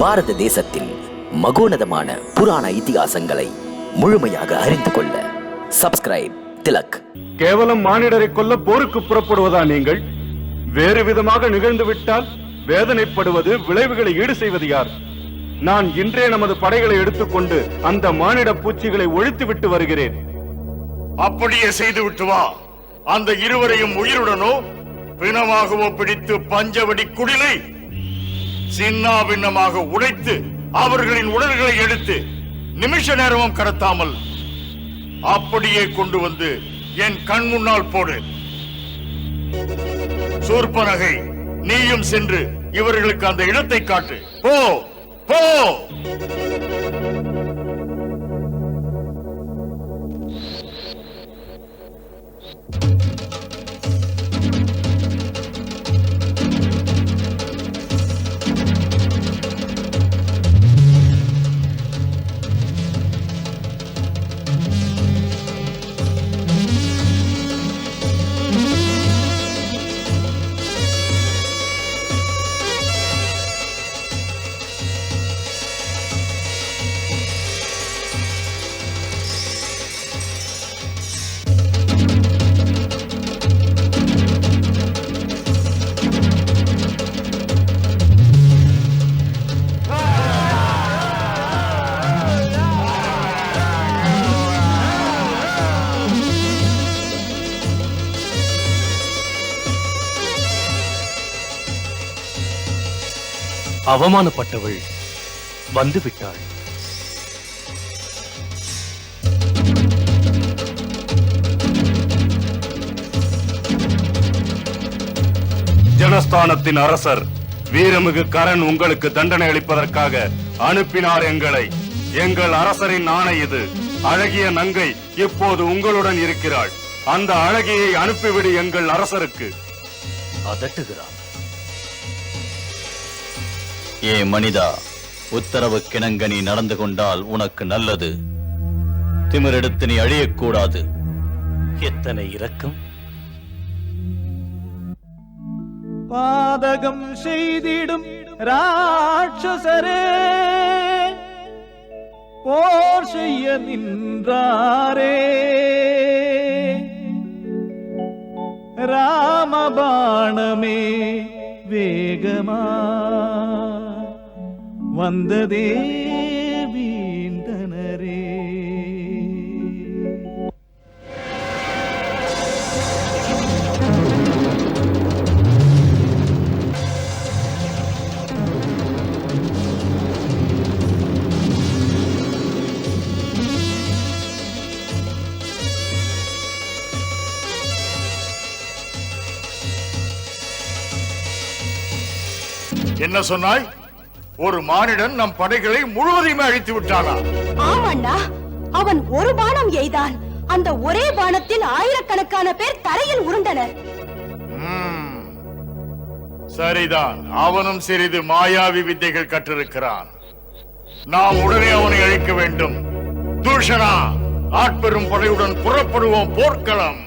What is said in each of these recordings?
பாரத தேசத்தில் மகோனதமான புராண இதிகாசங்களை முழுமையாக அறிந்து கொள்ள சப்ஸ்கிரைப் திலக். கேவலம் மானிடரை கொல்ல போருக்கு புறப்படுவதா நீங்கள்? வேறு விதமாக நிகழ்ந்து விட்டால் வேதனைப்படுவது, விளைவுகளை ஈடு செய்வது யார்? நான் இன்றே நமது படைகளை எடுத்துக்கொண்டு அந்த மானிட பூச்சிகளை ஒழித்து விட்டு வருகிறேன். அப்படியே செய்து விட்டு வா. அந்த இருவரையும் உயிருடனோ பிணமாகவோ பிடித்து பஞ்சவடி குடிலை சின்னா பின்னமாக உடைத்து அவர்களின் உடல்களை எடுத்து நிமிஷ நேரமும் கடத்தாமல் அப்படியே கொண்டு வந்து என் கண் முன்னால் போடு. சூர்பனகை, நீயும் சென்று இவர்களுக்கு அந்த இடத்தை காட்டு. போ போ. அவமானப்பட்டவள் வந்துவிட்டாள். ஜனஸ்தானத்தின் அரசர் வீரமிகு கரண் உங்களுக்கு தண்டனை அளிப்பதற்காக அனுப்பினார் எங்களை. எங்கள் அரசரின் ஆணை இது. அழகிய நங்கை இப்போது உங்களுடன் இருக்கிறாள். அந்த அழகியை அனுப்பிவிடு எங்கள் அரசருக்கு. அதட்டுகிறான். ஏ மனிதா, உத்தரவு கிணங்க நீ நடந்து கொண்டால் உனக்கு நல்லது. திமிரெடுத்து நீ அழியக்கூடாது. எத்தனை இரக்கம்! பாதகம் செய்திடும் ராட்சசரே, போர் செய்ய நின்றாரே, ராமபாணமே வேகமா வந்ததே வீந்தனரே. என்ன சொன்னாய்? ஒரு மானிடன் நம் படைகளை முழுவதையுமே அழித்து விட்டானா? ஆமாண்ணா, அவன் ஒரு பானம் எய்தான். அந்த ஒரே பானத்தில் ஆயிரக்கணக்கான பேர் தரையில் உருண்டனர். சரிதான், அவனும் சிறிது மாயாவி வித்தைகள் கற்றிருக்கிறான். நாம் உடனே அவனை அழிக்க வேண்டும். தூஷணா, ஆட்பெரும் படையுடன் புறப்படுவோம் போர்க்களம்.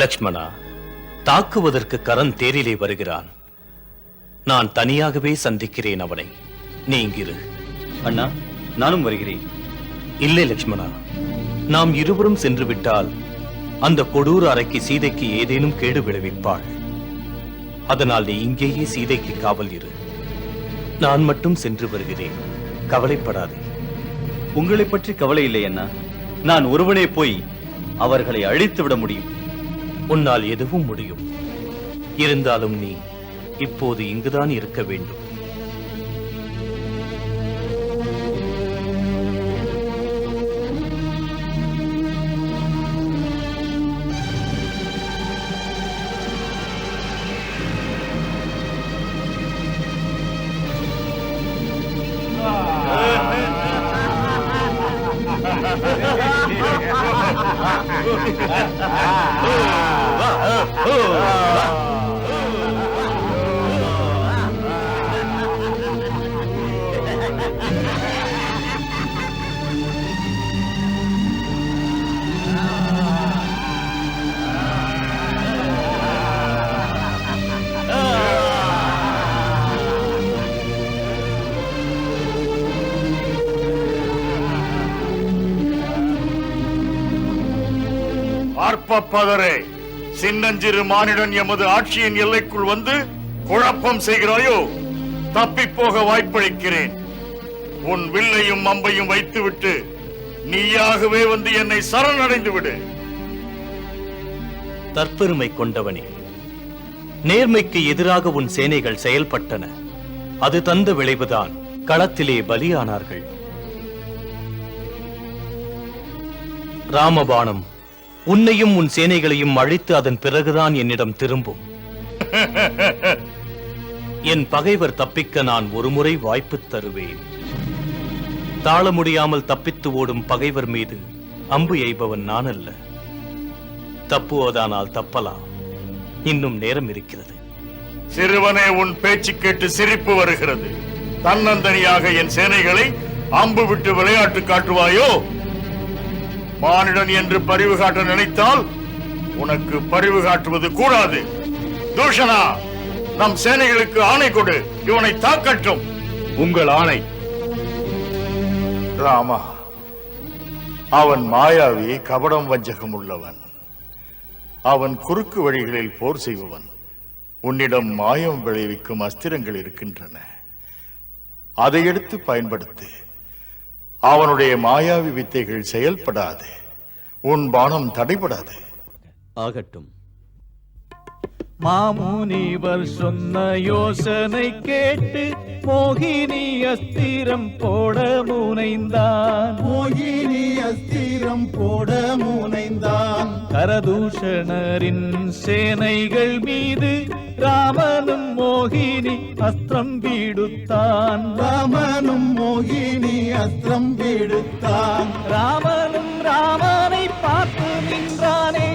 லக்ஷ்மணா, தாக்குவதற்கு கரண் தேரிலே வருகிறான். நான் தனியாகவே சந்திக்கிறேன் அவனை. நீ இங்கிரு. அண்ணா, நானும் வருகிறேன். இல்லை லக்ஷ்மணா, நாம் இருவரும் சென்று விட்டால் அந்த கொடூர அறைக்கு சீதைக்கு ஏதேனும் கேடு விளைவிப்பாள். அதனால் நீ இங்கேயே சீதைக்கு காவல் இரு. நான் மட்டும் சென்று வருகிறேன், கவலைப்படாதே. உங்களை பற்றி கவலை இல்லை அண்ணா. நான் ஒருவனே போய் அவர்களை அழித்து விட முடியும். உன்னால் எதுவும் முடியும். இருந்தாலும் நீ இப்போது இங்குதான் இருக்க வேண்டும். அற்பப்பதரே, சின்னஞ்சிறு மானிடன் எமது ஆட்சியின் எல்லைக்குள் வந்து குழப்பம் செய்கிறாயோ? தப்பிப்போக வாய்ப்பளிக்கிறேன். உன் வில்லையும் அம்பையும் வைத்துவிட்டு நீயாகவே வந்து என்னை சரணடைந்து விடு. தற்பெருமை கொண்டவனே, நேர்மைக்கு எதிராக உன் சேனைகள் செயல்பட்டன. அது தந்த விளைவுதான் களத்திலே பலியானார்கள். ராமபாணம் உன்னையும் உன் சேனைகளையும் அழித்து அதன் பிறகுதான் என்னிடம் திரும்பும். என் பகைவர் தப்பிக்க நான் ஒருமுறை வாய்ப்பு தருவேன். தாழ முடியாமல் தப்பித்து ஓடும் பகைவர் மீது அம்பு எய்பவன் நான் அல்ல. தப்புவதானால் தப்பலாம், இன்னும் நேரம் இருக்கிறது. சிறுவனே, உன் பேச்சு கேட்டு சிரிப்பு வருகிறது. தன்னந்தனியாக என் சேனைகளை அம்பு விட்டு விளையாட்டு காட்டுவாயோ? மானிடன் என்று பரிவு காட்ட நினைத்தால் உனக்கு பரிவு காட்டுவது கூடாது. தூஷணா, நம் சேனைகளுக்கு ஆணை கொடு, இவனை தாக்கட்டும். உங்கள் ஆணை. ராமா, அவன் மாயாவி, கபடம் வஞ்சகம் உள்ளவன். அவன் குறுக்கு வழிகளில் போர் செய்பவன். உன்னிடம் மாயம் விளைவிக்கும் அஸ்திரங்கள் இருக்கின்றன, அதை எடுத்து பயன்படுத்து. அவனுடைய மாயாவி வித்தைகள் செயல்படாது, உன் பானம் தடைபடாது. ஆகட்டும். மாமுனிவர் சொன்ன யோசனை கேட்டு மோகினி அஸ்திரம் போட முனைந்தான். கரதூஷணரின் சேனைகள் மீது ராமனும் மோகினி அஸ்திரம் விடுத்தான். ராமனும் ராமனை பார்த்து நின்றானே.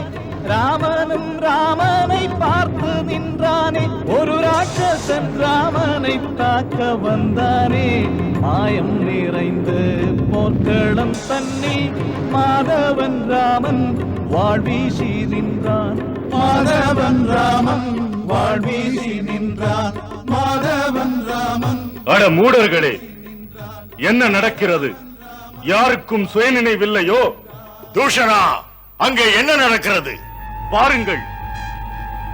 ராமனை பார்த்து நின்றானே. ஒரு ராட்சசன் ராமனை தாக்க வந்தானே. மாயம் நிறைந்த போர்க்களம் தன்னில் மாதவன் ராமன் வாழ்வீசி நின்றான். அட மூடர்களே, என்ன நடக்கிறது? யாருக்கும் சுயநினைவில்லையோ? தூஷணா, அங்கே என்ன நடக்கிறது? பாருங்கள்,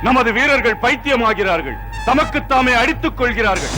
நமது வீரர்கள் பைத்தியமாகிறார்கள், தமக்குத்தாமே அடித்துக் கொள்கிறார்கள்.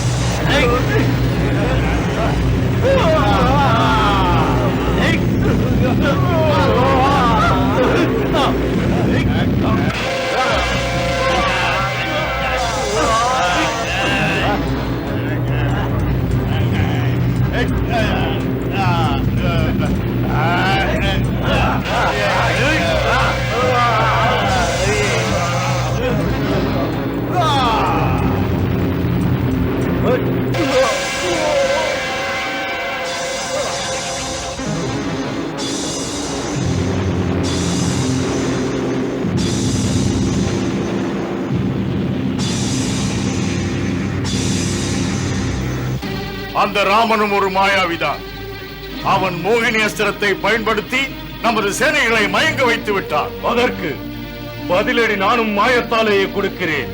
அந்த ராமனும் ஒரு மாயாவிதான். அவன் மோகினி அஸ்திரத்தை பயன்படுத்தி நமது சேனைகளை மயங்க வைத்து விட்டான். அதற்கு பதிலடி நானும் மாயத்தாலேயே கொடுக்கிறேன்.